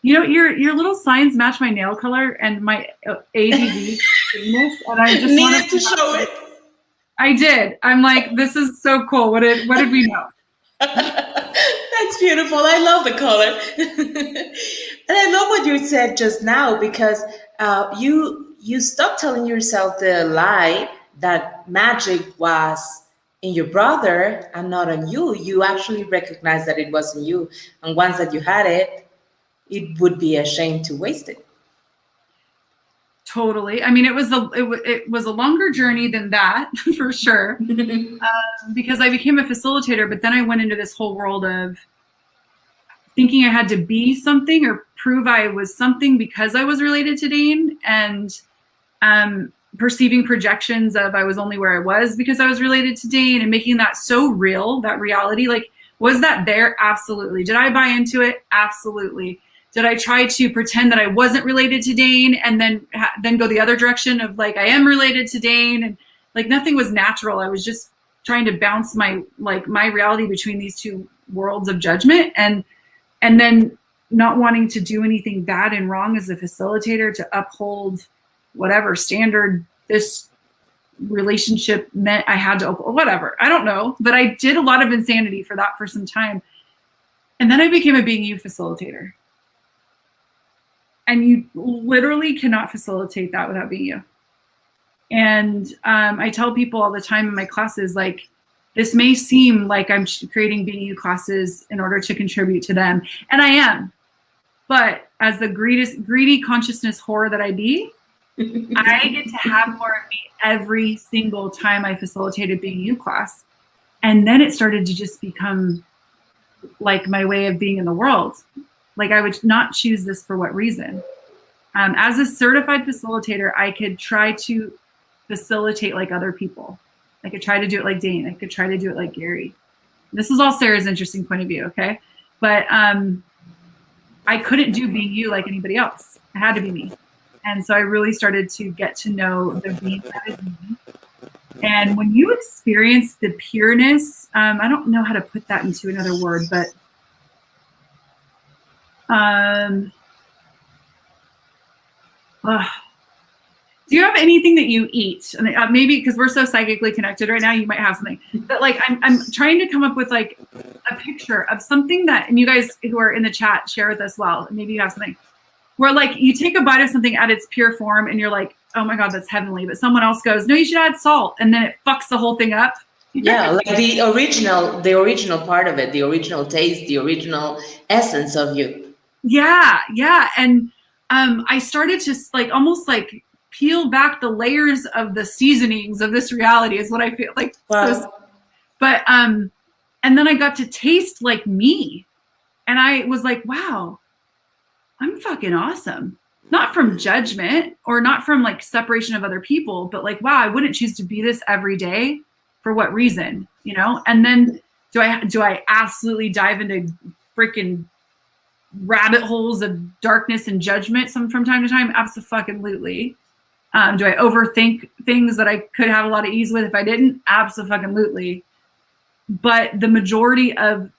You know, your little signs match my nail color and my ADD, and I just needed to show it. I did. I'm like, this is so cool. What did we know? That's beautiful. I love the color, and I love what you said just now, because you stopped telling yourself the lie that magic was in your brother and not on you. You actually recognize that it wasn't you, and once that you had it, it would be a shame to waste it. Totally. I mean, it was a longer journey than that for sure, because I became a facilitator, but then I went into this whole world of thinking I had to be something or prove I was something because I was related to Dane, and perceiving projections of I was only where I was because I was related to Dane, and making that so real, that reality. Like, was that there? Absolutely. Did I buy into it? Absolutely. Did I try to pretend that I wasn't related to Dane and then go the other direction of like, I am related to Dane? And like, nothing was natural. I was just trying to bounce my reality between these two worlds of judgment, and then not wanting to do anything bad and wrong as a facilitator to uphold whatever standard this relationship meant I had to, or whatever. I don't know, but I did a lot of insanity for that for some time. And then I became a Being You facilitator. And you literally cannot facilitate that without being you. And I tell people all the time in my classes, like, this may seem like I'm creating Being You classes in order to contribute to them. And I am. But as the greedy consciousness whore that I be, I get to have more of me every single time I facilitated Being You class. And then it started to just become like my way of being in the world. Like, I would not choose this for what reason. As a certified facilitator, I could try to facilitate like other people. I could try to do it like Dane. I could try to do it like Gary. This is all Sarah's interesting point of view, okay? But I couldn't do Being You like anybody else. It had to be me. And so I really started to get to know the being that is me. And when you experience the pureness, I don't know how to put that into another word, but do you have anything that you eat? And maybe because we're so psychically connected right now, you might have something. But like, I'm trying to come up with like a picture of something that, and you guys who are in the chat, share with us. Well, maybe you have something where like you take a bite of something at its pure form, and you're like, oh my God, that's heavenly. But someone else goes, no, you should add salt, and then it fucks the whole thing up. Yeah, like the original part of it, the original taste, the original essence of you. Yeah. And I started to like almost like peel back the layers of the seasonings of this reality is what I feel like. Wow. So, but and then I got to taste like me, and I was like, wow, I'm fucking awesome. not from judgment or not from like separation of other people, but like, wow, I wouldn't choose to be this every day. For what reason, you know? And then do I absolutely dive into freaking rabbit holes of darkness and judgment from time to time? Absolutely. Do I overthink things that I could have a lot of ease with if I didn't? Absolutely. But the majority of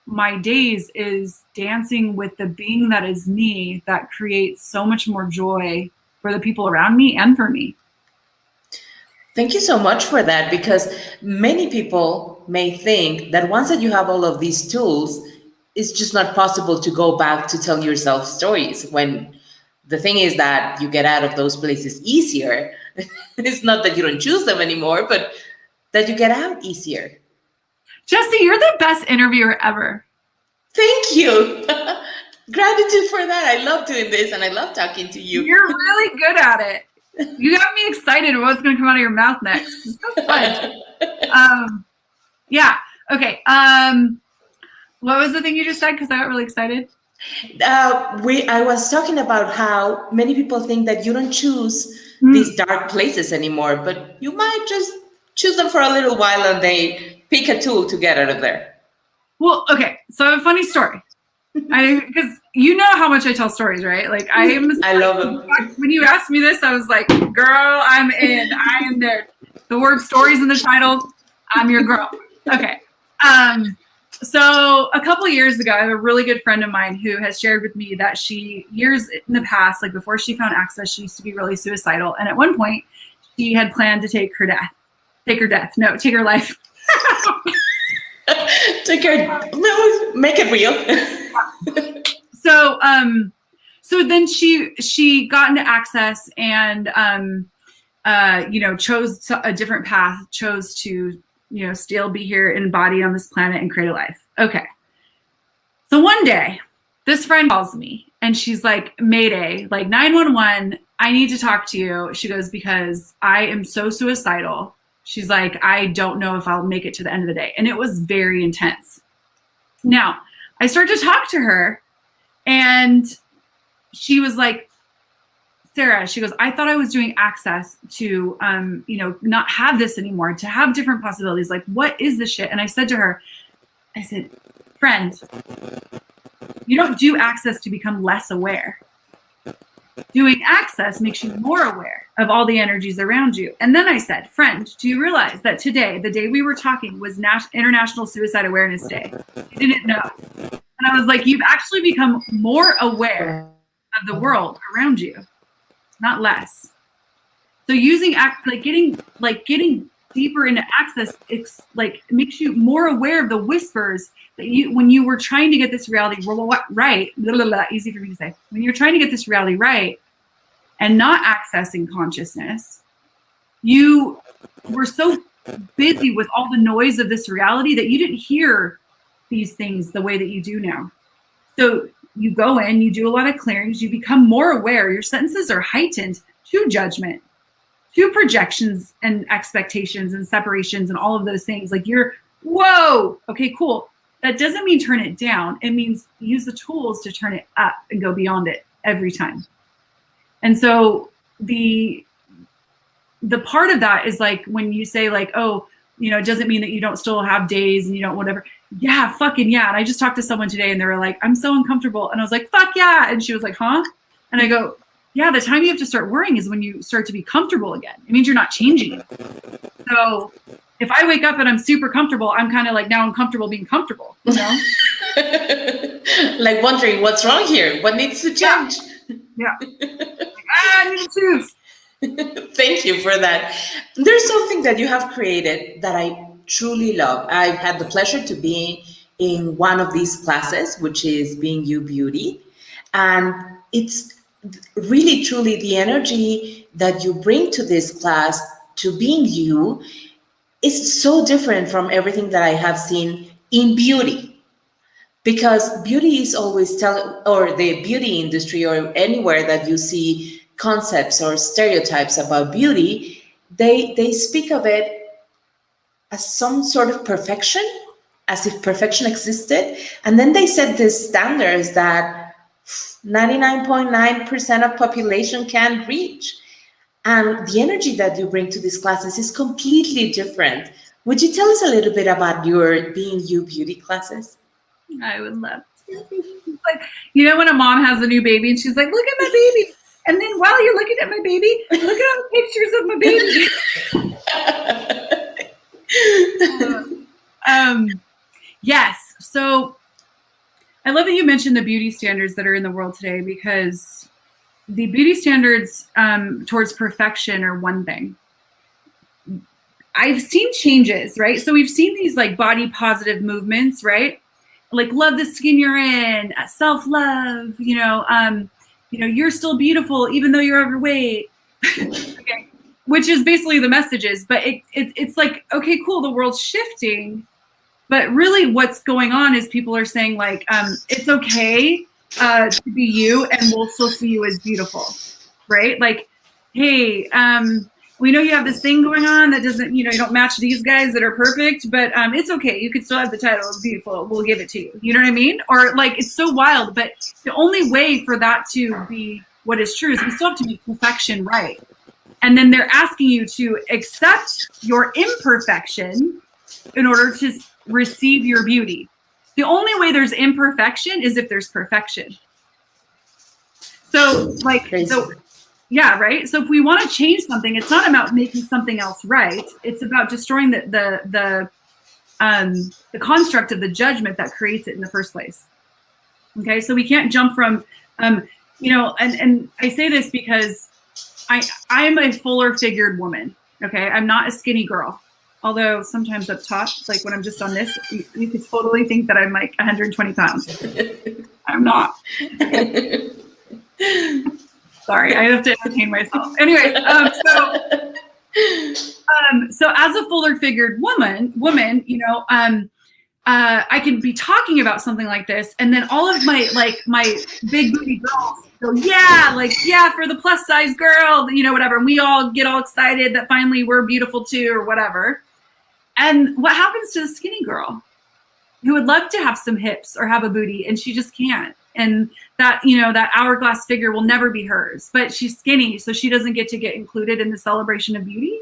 my days is dancing with the being that is me, that creates so much more joy for the people around me and for me. Thank you so much for that, because many people may think that once that you have all of these tools, it's just not possible to go back to tell yourself stories, when the thing is that you get out of those places easier. It's not that you don't choose them anymore, but that you get out easier. Jessie, you're the best interviewer ever. Thank you. Gratitude for that. I love doing this and I love talking to you. You're really good at it. You got me excited about what's going to come out of your mouth next. It's so fun. Yeah. Okay. What was the thing you just said? Because I got really excited. I was talking about how many people think that you don't choose these dark places anymore, but you might just choose them for a little while and they pick a tool to get out of there. Well, okay. So I have a funny story. Because you know how much I tell stories, right? Like I love them. When you asked me this, I was like, girl, I'm in. I am there. The word stories in the title, I'm your girl. Okay. So a couple of years ago, I have a really good friend of mine who has shared with me that she, years in the past, like before she found access, she used to be really suicidal. And at one point, she had planned to take her life. Make it real. So then she got into access and chose a different path, chose to still be here embodied on this planet and create a life. Okay. So one day, this friend calls me and she's like, Mayday, like 911, I need to talk to you. She goes, because I am so suicidal. She's like, I don't know if I'll make it to the end of the day. And it was very intense. Now, I started to talk to her and she was like, Sarah, she goes, I thought I was doing access to, not have this anymore, to have different possibilities. Like, what is this shit? And I said to her, I said, friend, you don't do access to become less aware. Doing access makes you more aware of all the energies around you. And then I said, friend, do you realize that today, the day we were talking, was International Suicide Awareness Day? You didn't know. And I was like, you've actually become more aware of the world around you, not less. So using getting deeper into access, it's like it makes you more aware of the whispers that when you were trying to get this reality right, easy for me to say, when you're trying to get this reality right and not accessing consciousness, you were so busy with all the noise of this reality that you didn't hear these things the way that you do now. So you go in, you do a lot of clearings, you become more aware, your senses are heightened to judgment, to projections and expectations and separations and all of those things. Like whoa, okay, cool. That doesn't mean turn it down. It means use the tools to turn it up and go beyond it every time. And so the part of that is like when you say like, oh, it doesn't mean that you don't still have days and you don't whatever. Yeah, fucking yeah. And I just talked to someone today and they were like, I'm so uncomfortable. And I was like, fuck yeah. And she was like, huh? And I go, yeah, the time you have to start worrying is when you start to be comfortable again. It means you're not changing. So if I wake up and I'm super comfortable, I'm kind of like now uncomfortable being comfortable, Like wondering what's wrong here? What needs to change? Yeah. I need to choose. Thank you for that. There's something that you have created that I truly love. I've had the pleasure to be in one of these classes, which is Being You Beauty. And it's really, truly the energy that you bring to this class, to being you, is so different from everything that I have seen in beauty. Because beauty is always or the beauty industry or anywhere that you see concepts or stereotypes about beauty, they speak of it as some sort of perfection, as if perfection existed. And then they set these standards that 99.9% of population can reach. And the energy that you bring to these classes is completely different. Would you tell us a little bit about your Being You beauty classes? I would love to. Like, you know, when a mom has a new baby and she's like, look at my baby. And then while you're looking at my baby, look at all the pictures of my baby. Yes. So I love that you mentioned the beauty standards that are in the world today, because the beauty standards towards perfection are one thing. I've seen changes, right? So we've seen these like body positive movements, right? Like love the skin you're in, self-love, you're still beautiful even though you're overweight. Okay. Which is basically the messages, but it's like, okay, cool, the world's shifting, but really what's going on is people are saying like, it's okay to be you and we'll still see you as beautiful, right? Like, hey, we know you have this thing going on that doesn't, you don't match these guys that are perfect, but it's okay. You could still have the title of beautiful. We'll give it to you. You know what I mean? Or like, it's so wild, but the only way for that to be what is true is we still have to make perfection right. And then they're asking you to accept your imperfection in order to receive your beauty. The only way there's imperfection is if there's perfection. So like, so yeah, right. So if we want to change something, it's not about making something else right. It's about destroying the construct of the judgment that creates it in the first place. Okay, so we can't jump from, and I say this because I am a fuller figured woman. Okay, I'm not a skinny girl. Although sometimes up top, like when I'm just on this, you could totally think that I'm like 120 pounds. I'm not. Sorry, I have to entertain myself. Anyway, so as a fuller figured woman, I can be talking about something like this, and then all of my big booty girls go, yeah, for the plus size girl, whatever. And we all get all excited that finally we're beautiful too, or whatever. And what happens to the skinny girl who would love to have some hips or have a booty, and she just can't? And that, that hourglass figure will never be hers, but she's skinny, so she doesn't get included in the celebration of beauty.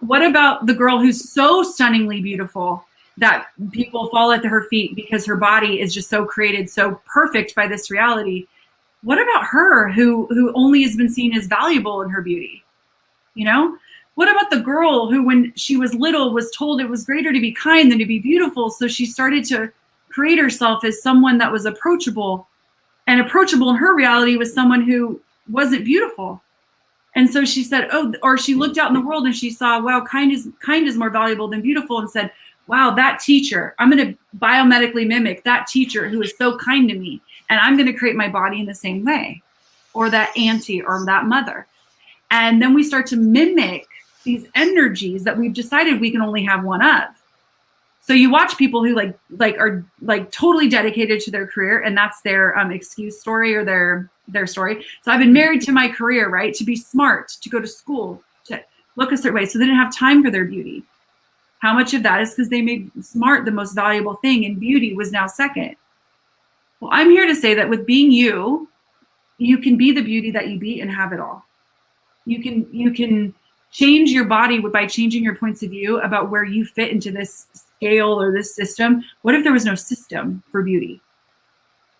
What about the girl who's so stunningly beautiful that people fall at her feet because her body is just so created, so perfect by this reality? What about her who only has been seen as valuable in her beauty? What about the girl who, when she was little, was told it was greater to be kind than to be beautiful, so she started to create herself as someone that was approachable, and approachable in her reality was someone who wasn't beautiful. And so she said, or she looked out in the world and she saw, wow, kind is more valuable than beautiful, and said, wow, that teacher, I'm going to biomedically mimic that teacher who is so kind to me, and I'm going to create my body in the same way, or that auntie or that mother. And then we start to mimic these energies that we've decided we can only have one of. So you watch people who are totally dedicated to their career, and that's their excuse story or their story. So I've been married to my career, right? To be smart, to go to school, to look a certain way. So they didn't have time for their beauty. How much of that is because they made smart the most valuable thing, and beauty was now second? Well, I'm here to say that with being you, you can be the beauty that you be and have it all. You can change your body by changing your points of view about where you fit into this scale or this system. What if there was no system for beauty?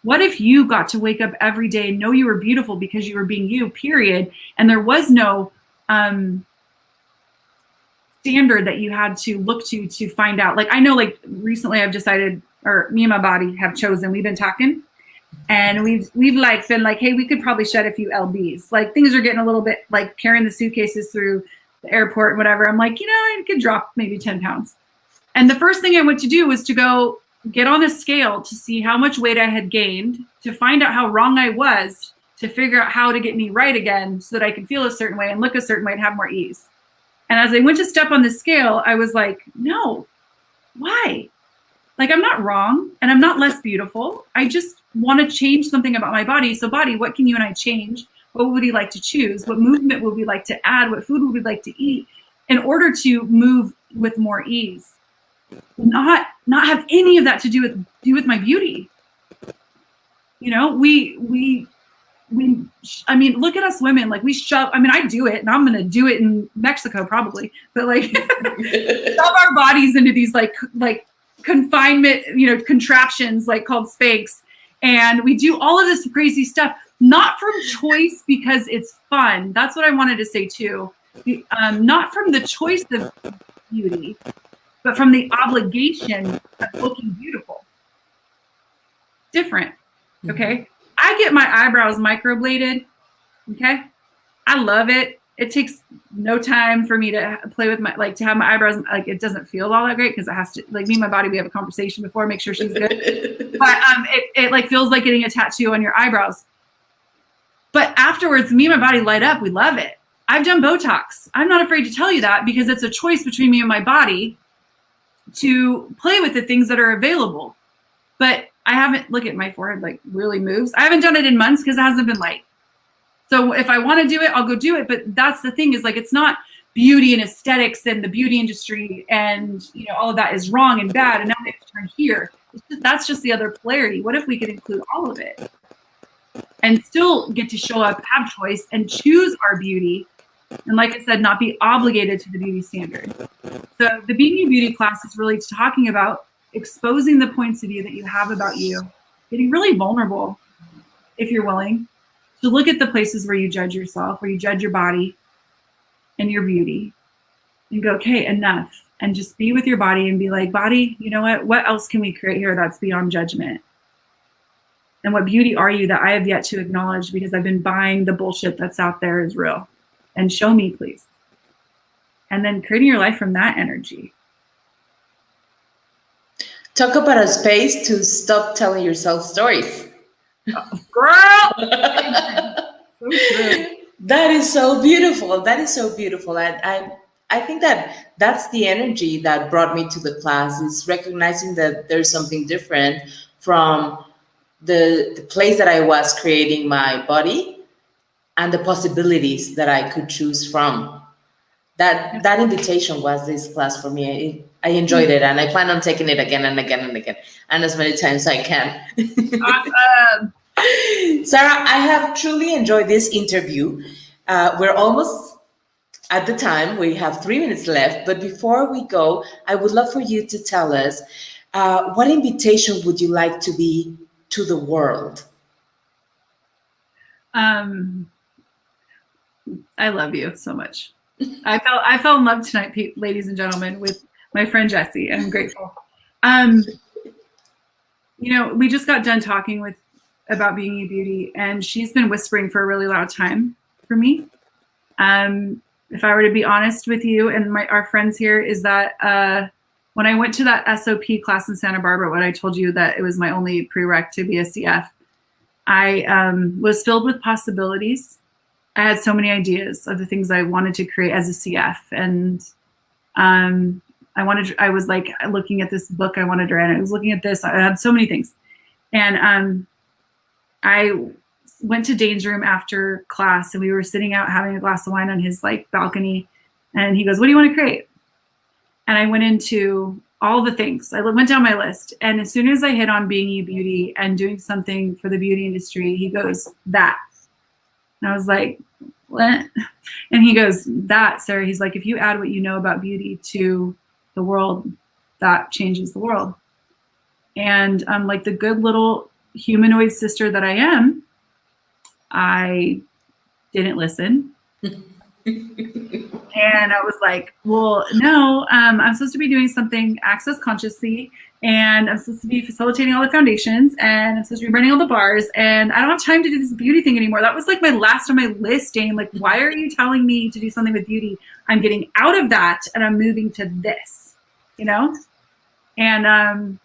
What if you got to wake up every day and know you were beautiful because you were being you, period, and there was no standard that you had to look to find out? Like, I know, like, recently I've decided, or me and my body have chosen, we've been talking, and we've been like, hey, we could probably shed a few lbs. Like, things are getting a little bit, like, carrying the suitcases through the airport and whatever. I'm like, I could drop maybe 10 pounds. And the first thing I went to do was to go get on a scale to see how much weight I had gained, to find out how wrong I was, to figure out how to get me right again so that I can feel a certain way and look a certain way and have more ease. And as I went to step on the scale, I was like, no, why? Like, I'm not wrong and I'm not less beautiful. I just want to change something about my body. So body, what can you and I change? What would we like to choose? What movement would we like to add? What food would we like to eat in order to move with more ease? Not have any of that to do with my beauty. You know, I mean, look at us women, like we shove, I mean, I do it and I'm going to do it in Mexico probably, but like shove our bodies into these like confinement, you know, contraptions like called Spanx. And we do all of this crazy stuff, not from choice because it's fun. That's what I wanted to say too. Not from the choice of beauty, but from the obligation of looking beautiful. Different. Okay. I get my eyebrows microbladed. Okay. I love it. It takes no time for me to play with my, like to have my eyebrows, like it doesn't feel all that great because it has to, like me and my body, we have a conversation before, make sure she's good. But it like feels like getting a tattoo on your eyebrows. But afterwards, me and my body light up. We love it. I've done Botox. I'm not afraid to tell you that because it's a choice between me and my body to play with the things that are available. But I haven't, look at my forehead, like really moves. I haven't done it in months because it hasn't been light. So if I want to do it, I'll go do it. But that's the thing is like, it's not beauty and aesthetics and the beauty industry and, you know, all of that is wrong and bad. And now we have to turn here. That's just the other polarity. What if we could include all of it and still get to show up, have choice and choose our beauty? And like I said, not be obligated to the beauty standard. So the Being You Beauty class is really talking about exposing the points of view that you have about you, getting really vulnerable, if you're willing, to look at the places where you judge yourself, where you judge your body and your beauty, and go, okay, enough. And just be with your body and be like, body, you know what else can we create here that's beyond judgment? And what beauty are you that I have yet to acknowledge because I've been buying the bullshit that's out there is real? And show me, please. And then creating your life from that energy. Talk about a space to stop telling yourself stories. Girl! So true. That is so beautiful. That is so beautiful. I think that that's the energy that brought me to the class, is recognizing that there's something different from the place that I was creating my body and the possibilities that I could choose from. That invitation was this class for me. I enjoyed it, and I plan on taking it again and again and again, and as many times as I can. Awesome. Sarah, I have truly enjoyed this interview. We're almost at the time. We have 3 minutes left, but before we go, I would love for you to tell us what invitation would you like to be to the world? I love you so much. I fell in love tonight, ladies and gentlemen, with my friend Jessie, and I'm grateful. You know, we just got done talking about Being You Beauty, and she's been whispering for a really loud time for me. If I were to be honest with you and our friends here, is that when I went to that SOP class in Santa Barbara, when I told you that it was my only prereq to be a CF, I was filled with possibilities. I had so many ideas of the things I wanted to create as a CF. And I was like looking at this book I wanted to write. I was looking at this. I had so many things. And I went to Dane's room after class, and we were sitting out having a glass of wine on his like balcony. And he goes, "What do you want to create?" And I went into all the things. I went down my list. And as soon as I hit on Being You Beauty and doing something for the beauty industry, he goes, "That." And I was like, "What?" And he goes, "That, Sarah." He's like, "If you add what you know about beauty to the world, that changes the world." And I'm like the good little humanoid sister that I am, I didn't listen. And I was like, well, no, I'm supposed to be doing something access consciously, and I'm supposed to be facilitating all the foundations, and I'm supposed to be running all the bars, and I don't have time to do this beauty thing anymore. That was like my last on my list, Dane. Like, why are you telling me to do something with beauty? I'm getting out of that, and I'm moving to this, you know? And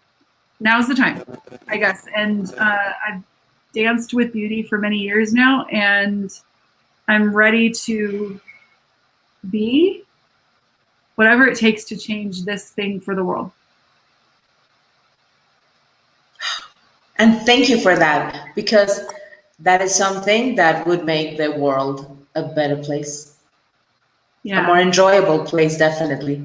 now's the time, I guess. And I've danced with beauty for many years now, and I'm ready to be whatever it takes to change this thing for the world. And thank you for that, because that is something that would make the world a better place. Yeah. A more enjoyable place, definitely.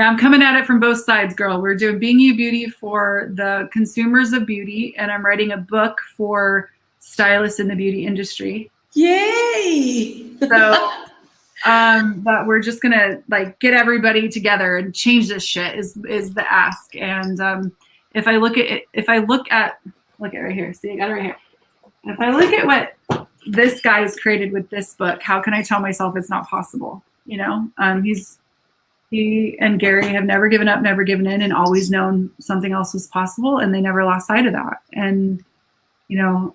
I'm coming at it from both sides, girl. We're doing Being You Beauty for the consumers of beauty, and I'm writing a book for stylists in the beauty industry. Yay! So that we're just gonna like get everybody together and change this shit is the ask. And if I look at right here, see, I got it right here. If I look at what this guy's created with this book, how can I tell myself it's not possible? You know, he and Gary have never given up, never given in, and always known something else was possible, and they never lost sight of that. And, you know,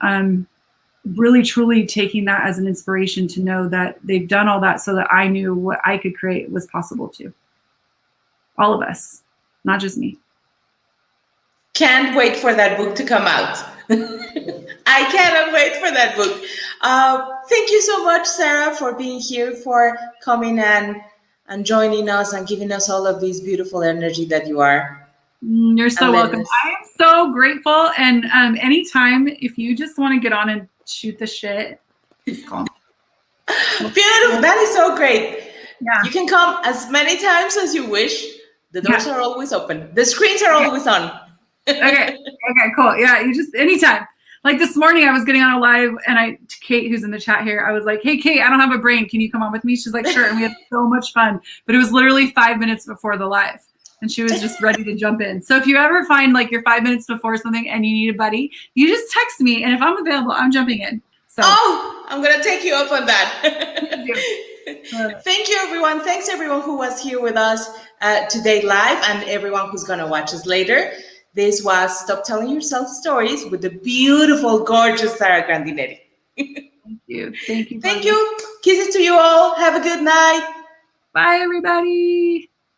really truly taking that as an inspiration to know that they've done all that so that I knew what I could create was possible too. All of us, not just me. Can't wait for that book to come out. I cannot wait for that book. Thank you so much, Sarah, for being here, for coming and joining us and giving us all of this beautiful energy that you are. You're so welcome. I am so grateful. And anytime, if you just want to get on and shoot the shit, please call me. Beautiful. That is so great. Yeah. You can come as many times as you wish. The doors are always open. The screens are always on. Okay, cool. Yeah, you just anytime. Like this morning, I was getting on a live, and Kate, who's in the chat here, I was like, "Hey, Kate, I don't have a brain. Can you come on with me?" She's like, "Sure." And we had so much fun. But it was literally 5 minutes before the live, and she was just ready to jump in. So if you ever find like you're 5 minutes before something and you need a buddy, you just text me, and if I'm available, I'm jumping in. So I'm gonna take you up on that. Thank you, everyone. Thanks everyone who was here with us today live, and everyone who's gonna watch us later. This was Stop Telling Yourself Stories with the beautiful, gorgeous Sarah Grandinetti. Thank you. Thank you. Thank you. Kisses to you all. Have a good night. Bye, everybody.